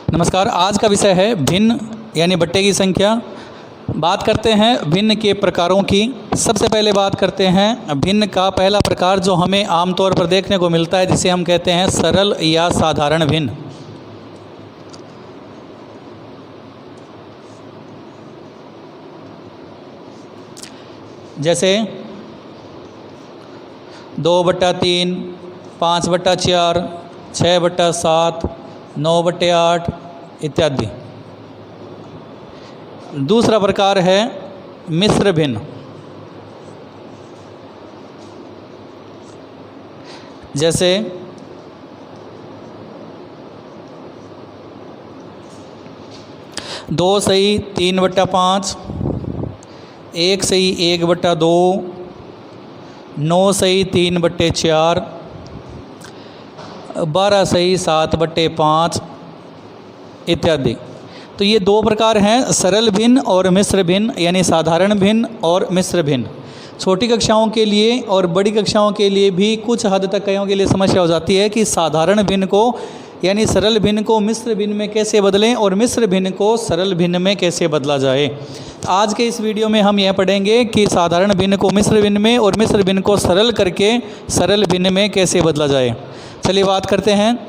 नमस्कार। आज का विषय है भिन्न यानी बट्टे की संख्या। बात करते हैं भिन्न के प्रकारों की। सबसे पहले बात करते हैं भिन्न का पहला प्रकार जो हमें आमतौर पर देखने को मिलता है, जिसे हम कहते हैं सरल या साधारण भिन्न। जैसे 2/3, 5/4, 6/7, 9/8 इत्यादि। दूसरा प्रकार है मिश्र भिन्न। जैसे 2 सही 3/5, 1 सही 1/2, 9 सही 3/4, 12 सही 7/5 इत्यादि। तो ये दो प्रकार हैं, सरल भिन्न और मिश्र भिन्न, यानी साधारण भिन्न और मिश्र भिन्न। छोटी कक्षाओं के लिए और बड़ी कक्षाओं के लिए भी कुछ हद तक कईयों के लिए समस्या हो जाती है कि साधारण भिन्न को यानी सरल भिन्न को मिश्र भिन्न में कैसे बदलें और मिश्र भिन्न को सरल भिन्न में कैसे बदला जाए। आज के इस वीडियो में हम यह पढ़ेंगे कि साधारण भिन्न को मिश्र भिन्न में और मिश्र भिन्न को सरल करके सरल भिन्न में कैसे बदला जाए। चलिए बात करते हैं।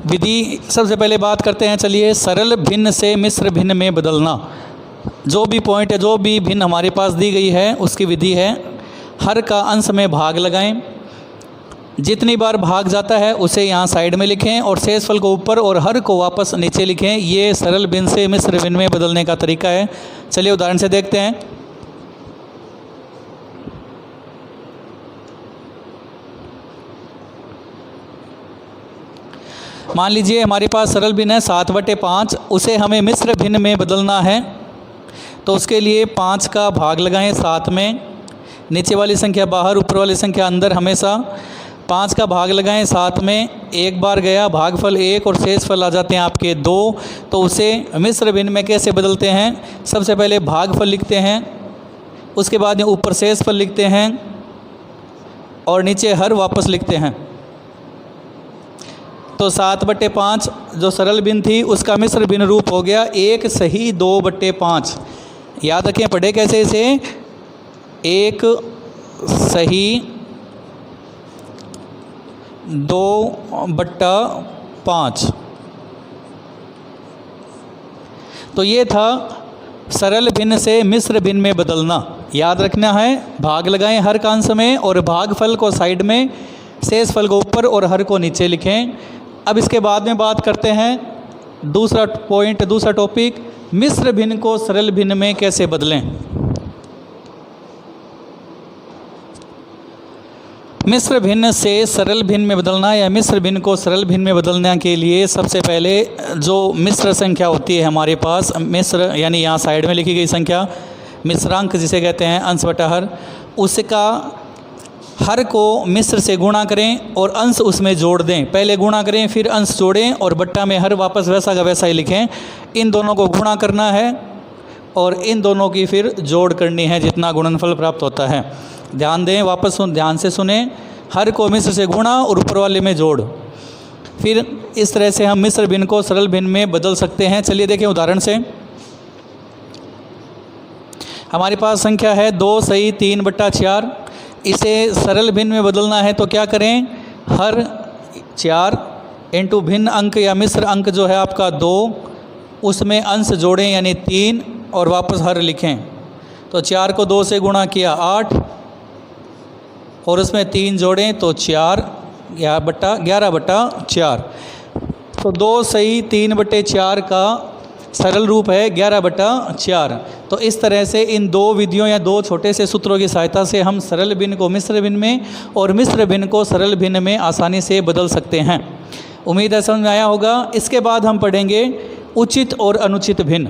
विधि सबसे पहले बात करते हैं। चलिए, सरल भिन्न से मिश्र भिन्न में बदलना। जो भी पॉइंट है, जो भी भिन्न हमारे पास दी गई है, उसकी विधि है हर का अंश में भाग लगाएं। जितनी बार भाग जाता है उसे यहाँ साइड में लिखें और शेषफल को ऊपर और हर को वापस नीचे लिखें। ये सरल भिन्न से मिश्र भिन्न में बदलने का तरीका है। चलिए उदाहरण से देखते हैं। मान लीजिए हमारे पास सरल भिन्न है 7/5, उसे हमें मिश्र भिन्न में बदलना है। तो उसके लिए 5 का भाग लगाएं 7 में। नीचे वाली संख्या बाहर, ऊपर वाली संख्या अंदर। हमेशा 5 का भाग लगाएं 7 में। एक बार गया भागफल 1 और शेषफल आ जाते हैं आपके 2। तो उसे मिश्र भिन्न में कैसे बदलते हैं? सबसे पहले भागफल लिखते हैं, उसके बाद ऊपर शेषफल लिखते हैं और नीचे हर वापस लिखते हैं। तो 7/5 जो सरल भिन्न थी उसका मिश्र भिन्न रूप हो गया 1 सही 2/5। याद रखें, पढ़े कैसे इसे? 1 सही 2/5। तो ये था सरल भिन्न से मिश्र भिन्न में बदलना। याद रखना है, भाग लगाएं हर का अंश में और भागफल को साइड में, शेषफल को ऊपर और हर को नीचे लिखें। अब इसके बाद में बात करते हैं दूसरा पॉइंट, दूसरा टॉपिक, मिश्र भिन्न को सरल भिन्न में कैसे बदलें। मिश्र भिन्न से सरल भिन्न में बदलना या मिश्र भिन्न को सरल भिन्न में बदलने के लिए सबसे पहले जो मिश्र संख्या होती है हमारे पास, मिश्र यानी यहाँ साइड में लिखी गई संख्या, मिश्रांक जिसे कहते हैं, अंश बटा हर, उसका हर को मिश्र से गुणा करें और अंश उसमें जोड़ दें। पहले गुणा करें फिर अंश जोड़ें और बट्टा में हर वापस वैसा का वैसा ही लिखें। इन दोनों को गुणा करना है और इन दोनों की फिर जोड़ करनी है जितना गुणनफल प्राप्त होता है। ध्यान दें, वापस ध्यान से सुने। हर को मिश्र से गुणा और ऊपर वाले में जोड़। फिर इस तरह से हम मिश्र भिन्न को सरल भिन्न में बदल सकते हैं। चलिए देखें उदाहरण से। हमारे पास संख्या है 2 सही 3/4। इसे सरल भिन्न में बदलना है तो क्या करें? हर 4 इंटू भिन्न अंक या मिश्र अंक जो है आपका 2, उसमें अंश जोड़ें यानी 3 और वापस हर लिखें। तो 4 को 2 से गुणा किया 8 और उसमें 3 जोड़ें तो 11/4। तो 2 सही 3/4 का सरल रूप है 11/4। तो इस तरह से इन दो विधियों या दो छोटे से सूत्रों की सहायता से हम सरल भिन्न को मिश्र भिन्न में और मिश्र भिन्न को सरल भिन्न में आसानी से बदल सकते हैं। उम्मीद है समझ में आया होगा। इसके बाद हम पढ़ेंगे उचित और अनुचित भिन्न।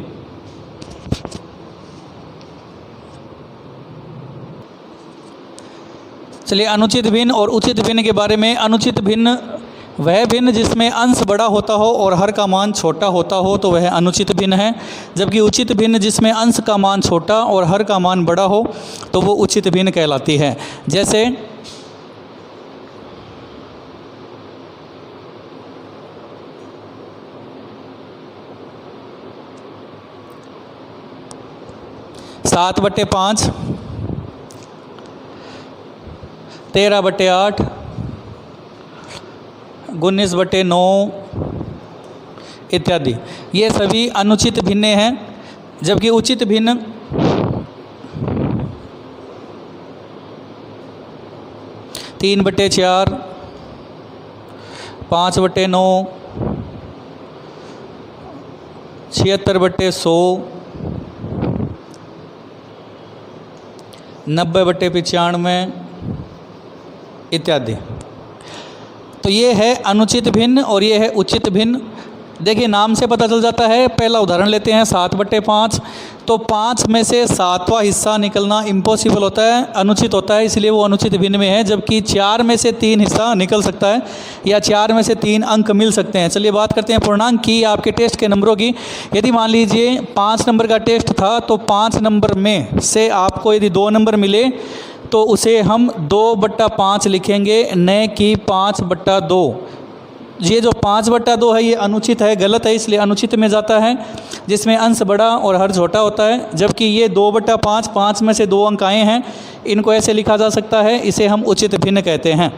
चलिए, अनुचित भिन्न और उचित भिन्न के बारे में। अनुचित भिन्न वह भिन्न जिसमें अंश बड़ा होता हो और हर का मान छोटा होता हो तो वह अनुचित भिन्न है, जबकि उचित भिन्न जिसमें अंश का मान छोटा और हर का मान बड़ा हो तो वो उचित भिन्न कहलाती है। जैसे 7/5, 13/8, 19/9 इत्यादि। ये सभी अनुचित भिन्न हैं, जबकि उचित भिन्न 3/4, 5/9, 76/100, 90/95 इत्यादि। तो ये है अनुचित भिन्न और ये है उचित भिन्न। देखिए नाम से पता चल जाता है। पहला उदाहरण लेते हैं 7/5। तो 5 में से 7वां हिस्सा निकलना इम्पॉसिबल होता है, अनुचित होता है, इसलिए वो अनुचित भिन्न में है। जबकि 4 में से 3 हिस्सा निकल सकता है या 4 में से 3 अंक मिल सकते हैं। चलिए बात करते हैं पूर्णांक की, आपके टेस्ट के नंबरों की। यदि मान लीजिए 5 नंबर का टेस्ट था तो 5 नंबर में से आपको यदि 2 नंबर मिले तो उसे हम 2/5 लिखेंगे, न कि 5/2। ये जो 5/2 है ये अनुचित है, गलत है, इसलिए अनुचित में जाता है, जिसमें अंश बड़ा और हर छोटा होता है। जबकि ये 2/5, 5 में से 2 अंक आए हैं, इनको ऐसे लिखा जा सकता है, इसे हम उचित भिन्न कहते हैं।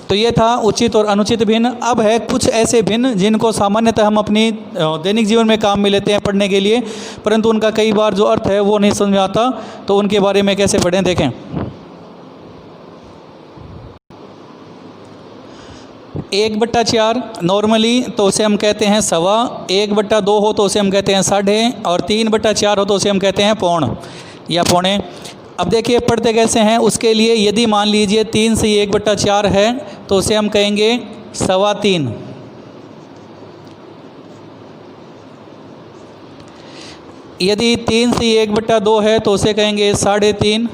तो ये था उचित और अनुचित भिन्न। अब है कुछ ऐसे भिन्न जिनको सामान्यतः हम अपनी दैनिक जीवन में काम में लेते हैं पढ़ने के लिए, परंतु उनका कई बार जो अर्थ है वो नहीं समझ में आता। तो उनके बारे में कैसे पढ़ें, देखें। 1/4 नॉर्मली तो उसे हम कहते हैं सवा, 1/2 हो तो उसे हम कहते हैं साढ़े, और 3/4 हो तो उसे हम कहते हैं पौण या पौने। अब देखिए पढ़ते कैसे हैं उसके लिए। यदि मान लीजिए 3 से 1/4 है तो उसे हम कहेंगे 3.25। यदि 3 से 1/2 है तो उसे कहेंगे 3.5।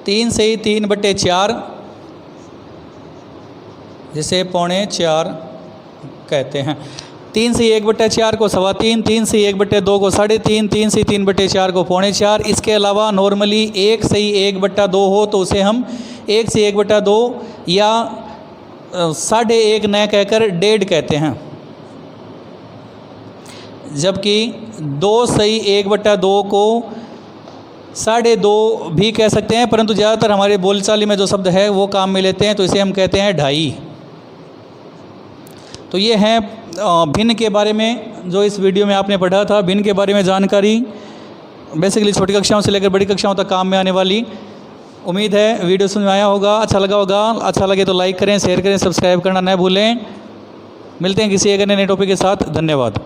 3 से 3/4 जिसे 3.25 कहते हैं। 3 से 1/4 को 3.25, 3 से 1/2 को 3.5, 3 से 3/4 को 3.25। इसके अलावा नॉर्मली 1 से 1/2 हो तो उसे हम 1 से 1/2 या 1.5 न कहकर 1.5 कहते हैं। जबकि 2 से 1/2 को 2.5 भी कह सकते हैं, परंतु ज़्यादातर हमारे बोलचाल में जो शब्द है वो काम में लेते हैं, तो इसे हम कहते हैं 2.5। तो ये है भिन्न के बारे में जो इस वीडियो में आपने पढ़ा था। भिन्न के बारे में जानकारी बेसिकली छोटी कक्षाओं से लेकर बड़ी कक्षाओं तक काम में आने वाली। उम्मीद है वीडियो समझ में आया होगा, अच्छा लगा होगा। अच्छा लगे तो लाइक करें, शेयर करें, सब्सक्राइब करना न भूलें। मिलते हैं किसी एक नए टॉपिक के साथ। धन्यवाद।